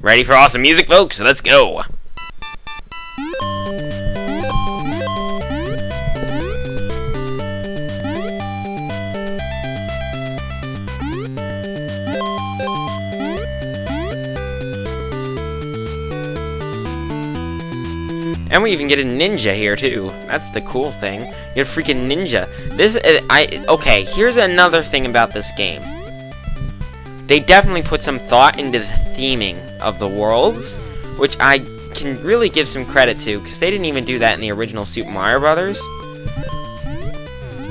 Ready for awesome music, folks? Let's go! And we even get a ninja here too. That's the cool thing. You get a freaking ninja. Okay, here's another thing about this game. They definitely put some thought into the theming of the worlds, which I can really give some credit to, because they didn't even do that in the original Super Mario Brothers.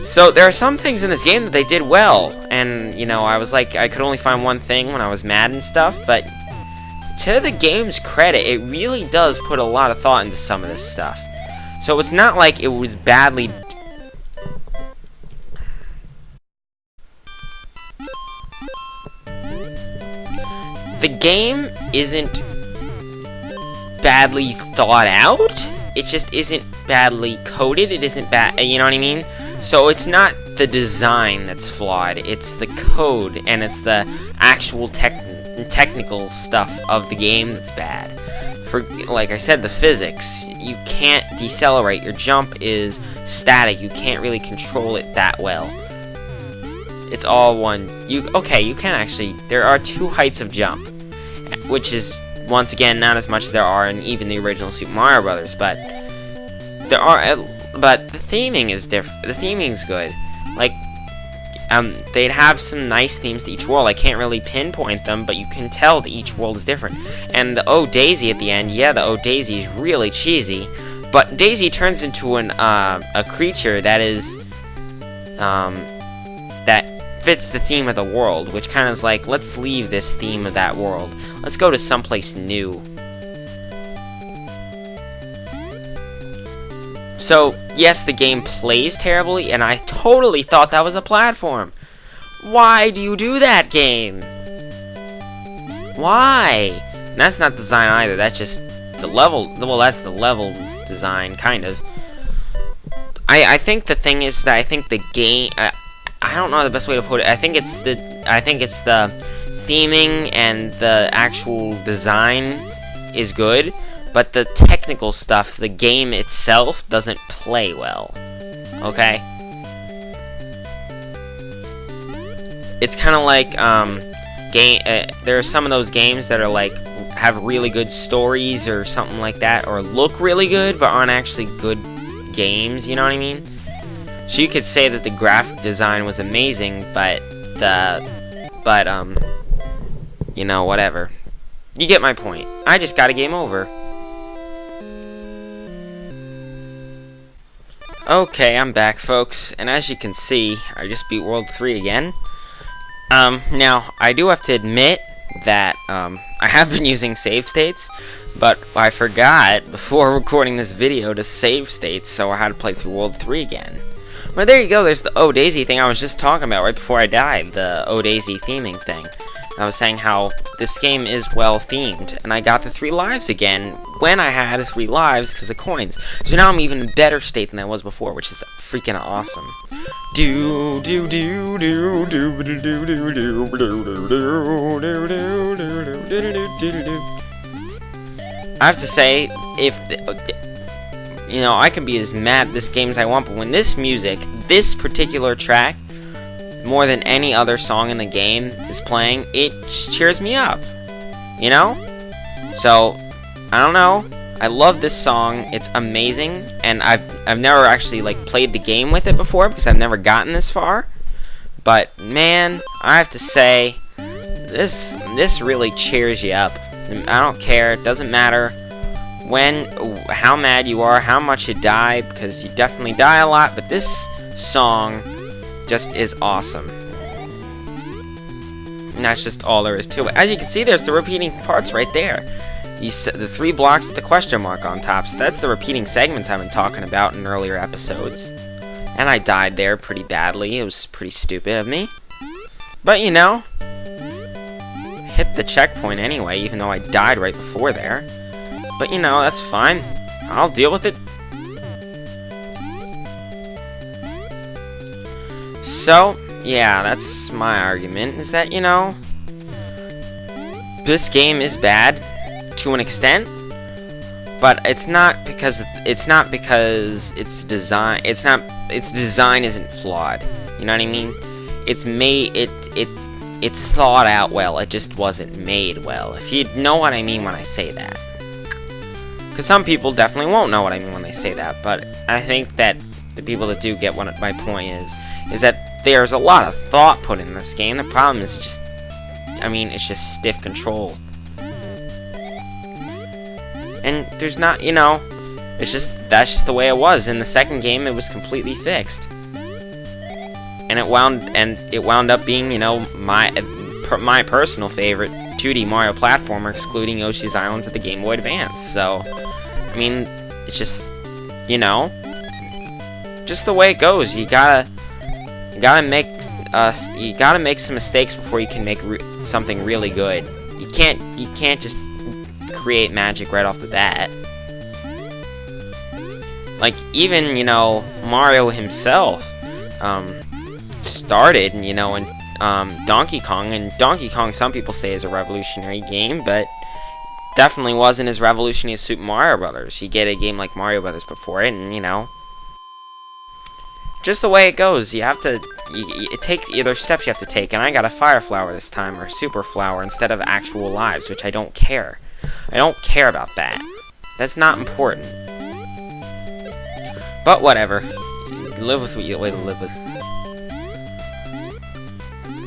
So there are some things in this game that they did well, and you know, I was like, I could only find one thing when I was mad and stuff, but to the game's credit, it really does put a lot of thought into some of this stuff. So it's not like it was badly... The game isn't badly thought out. It just isn't badly coded. It isn't bad, you know what I mean? So it's not the design that's flawed. It's the code, and it's the actual technical stuff of the game that's bad. For, like I said, the physics, you can't decelerate. Your jump is static. You can't really control it that well. It's all one. You can actually. There are two heights of jump, which is once again not as much as there are in even the original Super Mario Brothers, but there are. But the theming is different. The theming's good. Like, they'd have some nice themes to each world. I can't really pinpoint them, but you can tell that each world is different. And the Oh Daisy at the end, yeah, the Oh Daisy is really cheesy, but Daisy turns into a creature that is that fits the theme of the world, which kind of is like, let's leave this theme of that world. Let's go to someplace new. So, yes, the game plays terribly, and I totally thought that was a platform. Why do you do that, game? Why? And that's not design either, that's just the level, well, that's the level design, kind of. I think the thing is that I think the game, I don't know the best way to put it, I think it's the theming and the actual design is good, but the technical stuff, the game itself, doesn't play well. Okay? It's kind of like, there are some of those games that are like, have really good stories or something like that, or look really good, but aren't actually good games, you know what I mean? So you could say that the graphic design was amazing, but you know, whatever. You get my point. I just got a game over. Okay, I'm back, folks, and as you can see, I just beat World 3 again. Now, I do have to admit that, I have been using save states, but I forgot, before recording this video, to save states, so I had to play through World 3 again. Well, there you go, there's the Oh Daisy thing I was just talking about right before I died, the Oh Daisy theming thing. I was saying how this game is well themed, and I got the 3 lives again when I had 3 lives because of coins. So now I'm even in a better state than I was before, which is freaking awesome. I have to say, you know, I can be as mad at this game as I want, but when this music, this particular track, more than any other song in the game is playing, it just cheers me up, you know? So, I don't know, I love this song, it's amazing, and I've never actually, like, played the game with it before, because I've never gotten this far, but, man, I have to say, this really cheers you up. I don't care, it doesn't matter how mad you are, how much you die, because you definitely die a lot, but this song just is awesome. And that's just all there is to it. As you can see, there's the repeating parts right there. The 3 blocks with the question mark on top. So that's the repeating segments I've been talking about in earlier episodes. And I died there pretty badly. It was pretty stupid of me. But you know, hit the checkpoint anyway, even though I died right before there. But you know, that's fine. I'll deal with it. So, yeah, that's my argument, is that, you know, this game is bad to an extent, but its design isn't flawed. You know what I mean? It's thought out well. It just wasn't made well. If you know what I mean when I say that. Because some people definitely won't know what I mean when they say that, but I think that the people that do get what my point is that there's a lot of thought put in this game. The problem is it's just stiff control. And there's not, you know, that's just the way it was. In the second game, it was completely fixed. And it wound up being, you know, my personal favorite 2D Mario platformer, excluding Yoshi's Island for the Game Boy Advance. So, I mean, it's just, you know, just the way it goes. You gotta make some mistakes before you can make something really good. You can't just create magic right off the bat. Like, even, you know, Mario himself started, you know, in Donkey Kong, and Donkey Kong, some people say, is a revolutionary game, but definitely wasn't as revolutionary as Super Mario Brothers. You get a game like Mario Brothers before it, and, you know, just the way it goes. You have to take either steps you have to take, and I got a Fire Flower this time, or Super Flower, instead of actual lives, which I don't care. I don't care about that. That's not important. But whatever. Live with what you way to live with.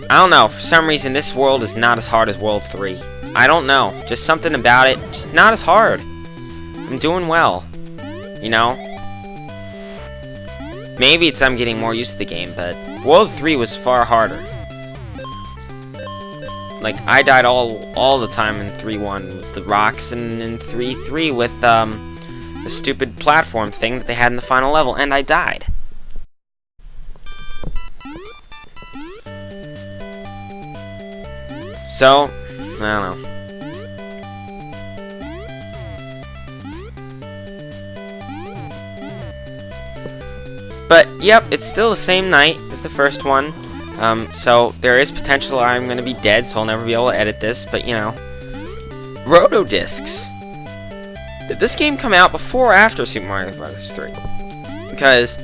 I don't know. For some reason, this world is not as hard as World 3. I don't know. Just something about it. Just not as hard. I'm doing well. You know? Maybe it's I'm getting more used to the game, but World 3 was far harder. Like, I died all the time in 3-1 with the rocks, and in 3-3 with the stupid platform thing that they had in the final level, and I died. So, I don't know. But, yep, it's still the same night as the first one. So there is potential I'm going to be dead, so I'll never be able to edit this, but, you know. Roto Discs. Did this game come out before or after Super Mario Bros. 3? Because,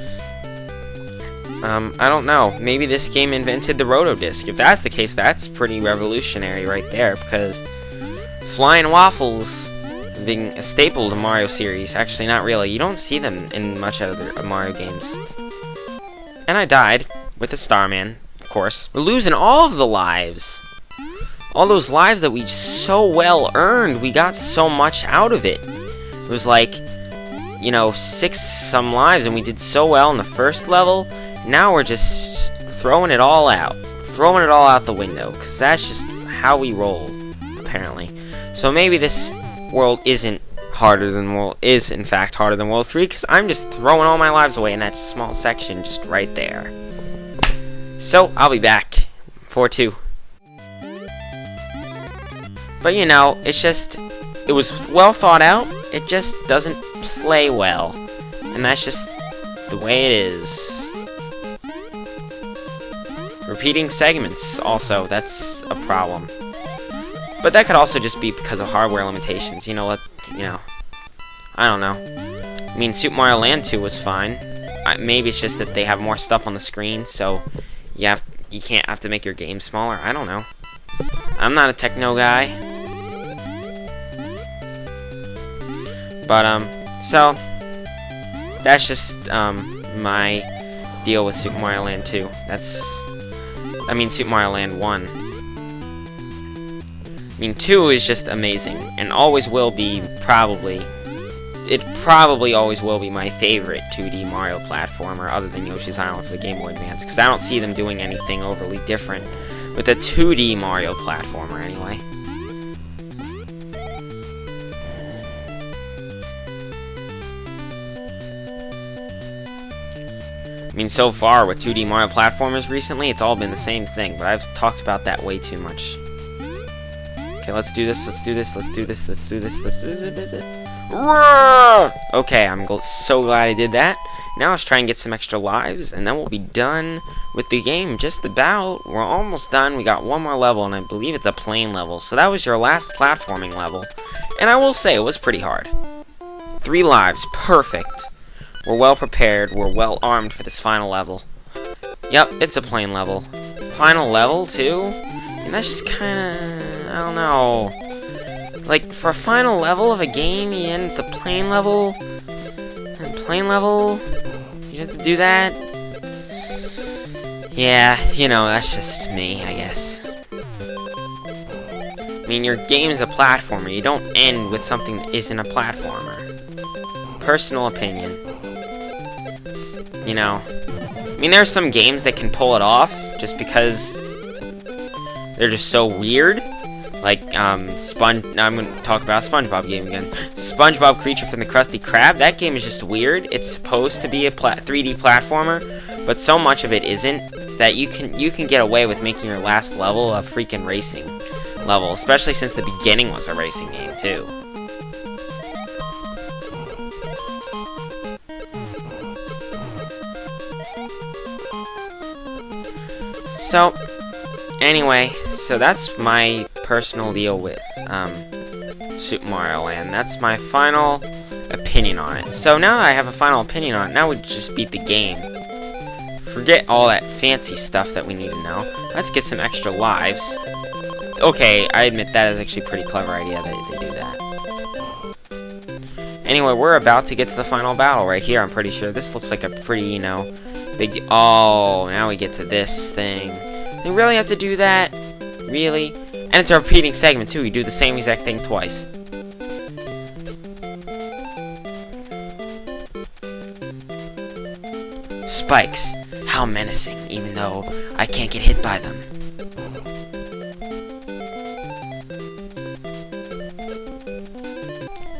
I don't know. Maybe this game invented the Roto Disc. If that's the case, that's pretty revolutionary right there, because flying waffles being a staple of the Mario series. Actually, not really. You don't see them in much other Mario games. And I died with a Starman. Of course. We're losing all of the lives. All those lives that we so well earned. We got so much out of it. It was like, you know, 6-some lives, and we did so well in the first level. Now we're just throwing it all out. Throwing it all out the window. Because that's just how we roll, apparently. So maybe this world isn't harder than World... is, in fact, harder than World 3. Because I'm just throwing all my lives away in that small section just right there. So, I'll be back for 2. But, you know, it's just... it was well thought out. It just doesn't play well. And that's just the way it is. Repeating segments, also, that's a problem. But that could also just be because of hardware limitations. You know what? You know, I don't know. I mean, Super Mario Land 2 was fine. Maybe it's just that they have more stuff on the screen, so... you can't have to make your game smaller. I don't know. I'm not a techno guy. But, so, that's just, my deal with Super Mario Land 2. Super Mario Land 1. I mean, 2 is just amazing, and always will be, probably. It probably always will be my favorite 2D Mario platformer, other than Yoshi's Island for the Game Boy Advance, because I don't see them doing anything overly different with a 2D Mario platformer, anyway. I mean, so far, with 2D Mario platformers recently, it's all been the same thing, but I've talked about that way too much. Okay, let's do this, let's do this, let's do this, let's do this, let's do this. Okay, I'm so glad I did that. Now let's try and get some extra lives, and then we'll be done with the game. Just about. We're almost done. We got one more level, and I believe it's a plane level. So that was your last platforming level. And I will say, it was pretty hard. 3 lives. Perfect. We're well prepared. We're well armed for this final level. Yep, it's a plane level. Final level, too? And that's just kinda... I don't know. Like, for a final level of a game, you end the plane level... And plane level... You have to do that? Yeah, you know, that's just me, I guess. I mean, your game is a platformer. You don't end with something that isn't a platformer. Personal opinion. You know. I mean, there's some games that can pull it off just because they're just so weird. Like, I'm going to talk about a SpongeBob game again. SpongeBob Creature from the Krusty Krab. That game is just weird. It's supposed to be a 3D platformer, but so much of it isn't that you can get away with making your last level a freaking racing level, especially since the beginning was a racing game too. So, anyway, so that's my personal deal with Super Mario Land. That's my final opinion on it. So now that I have a final opinion on it, now we just beat the game. Forget all that fancy stuff that we need to know. Let's get some extra lives. Okay, I admit that is actually a pretty clever idea that they do that. Anyway, we're about to get to the final battle right here, I'm pretty sure. This looks like a pretty, you know, big... Oh, now we get to this thing. They really have to do that? Really? And it's a repeating segment, too. You do the same exact thing twice. Spikes. How menacing, even though I can't get hit by them.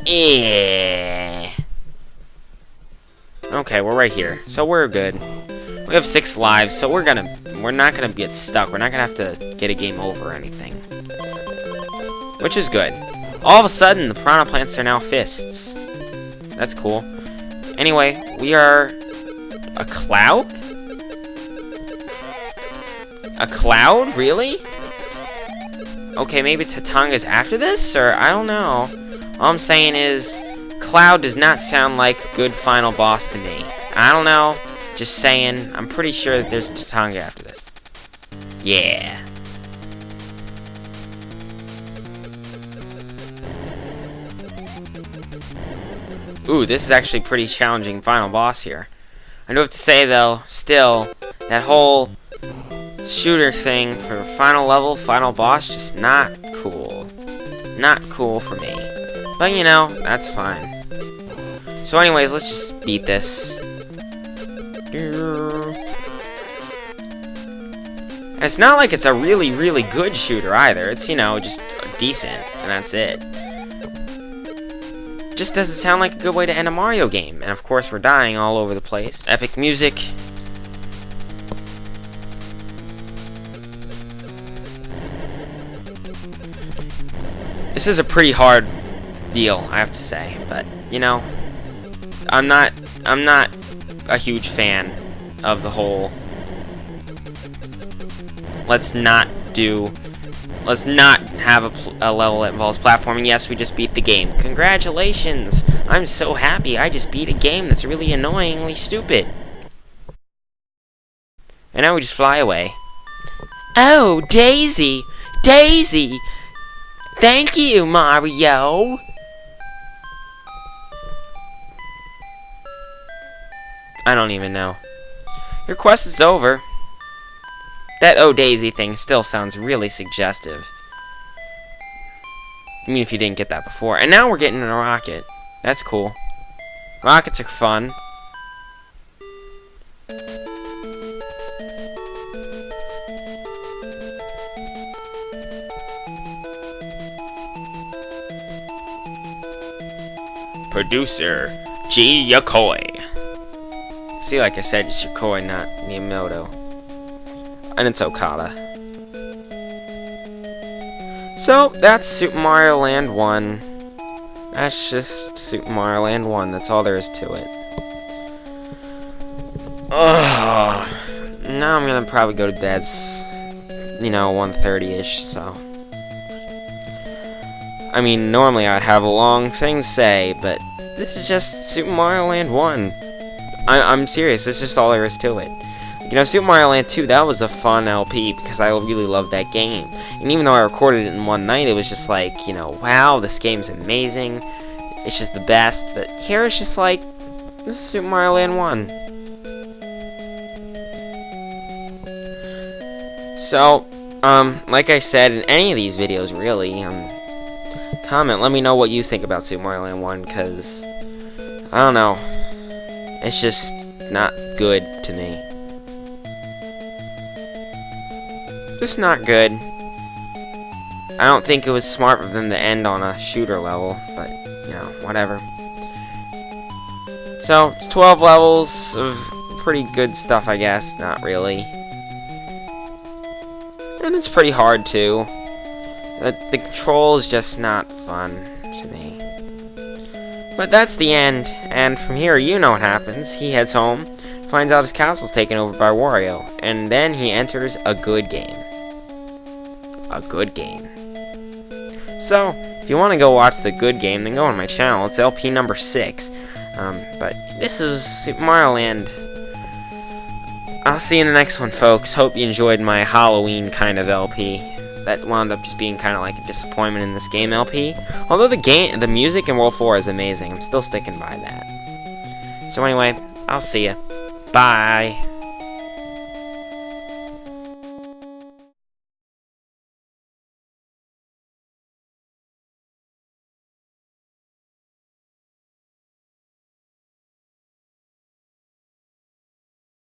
Yeah. Okay, we're right here. So we're good. We have 6 lives, so we're not gonna get stuck. We're not gonna have to get a game over or anything. Which is good. All of a sudden, the piranha plants are now fists. That's cool. Anyway, we are... A cloud? A cloud? Really? Okay, maybe Tatanga's after this? Or, I don't know. All I'm saying is, Cloud does not sound like a good final boss to me. I don't know. Just saying. I'm pretty sure that there's Tatanga after this. Yeah. Ooh, this is actually a pretty challenging final boss here. I do have to say, though, still, that whole shooter thing for final level, final boss, just not cool. Not cool for me. But, you know, that's fine. So anyways, let's just beat this. And it's not like it's a really, really good shooter either. It's, you know, just decent, and that's it. Just doesn't sound like a good way to end a Mario game. And of course, we're dying all over the place. Epic music. This is a pretty hard deal, I have to say. But, you know, I'm not a huge fan of the whole let's not have a level that involves platforming. Yes, we just beat the game. Congratulations! I'm so happy I just beat a game that's really annoyingly stupid. And now we just fly away. Oh, Daisy! Daisy! Thank you, Mario! I don't even know. Your quest is over. That "Oh Daisy" thing still sounds really suggestive. I mean, if you didn't get that before. And now we're getting in a rocket. That's cool. Rockets are fun. Producer G. Yokoi. See, like I said, it's Yokoi, not Miyamoto. And it's Okada. So, that's Super Mario Land 1. That's just Super Mario Land 1. That's all there is to it. Ugh. Now I'm gonna probably go to bed, 1:30ish, so. I mean, normally I'd have a long thing to say, but this is just Super Mario Land 1. I'm serious, that's just all there is to it. Super Mario Land 2, that was a fun LP, because I really loved that game. And even though I recorded it in one night, it was just like, wow, this game's amazing. It's just the best. But here it's just like, this is Super Mario Land 1. So, like I said in any of these videos, really, comment, let me know what you think about Super Mario Land 1, because, I don't know, it's just not good to me. Just not good. I don't think it was smart of them to end on a shooter level, but, whatever. So, it's 12 levels of pretty good stuff, I guess. Not really. And it's pretty hard, too. The control is just not fun to me. But that's the end, and from here, you know what happens. He heads home, finds out his castle's taken over by Wario, and then he enters a good game. A good game. So, if you want to go watch the good game, then go on my channel. It's LP number 6. But this is Super Mario Land. I'll see you in the next one, folks. Hope you enjoyed my Halloween kind of LP. That wound up just being kind of like a disappointment in this game LP. Although the music in World 4 is amazing. I'm still sticking by that. So anyway, I'll see ya. Bye.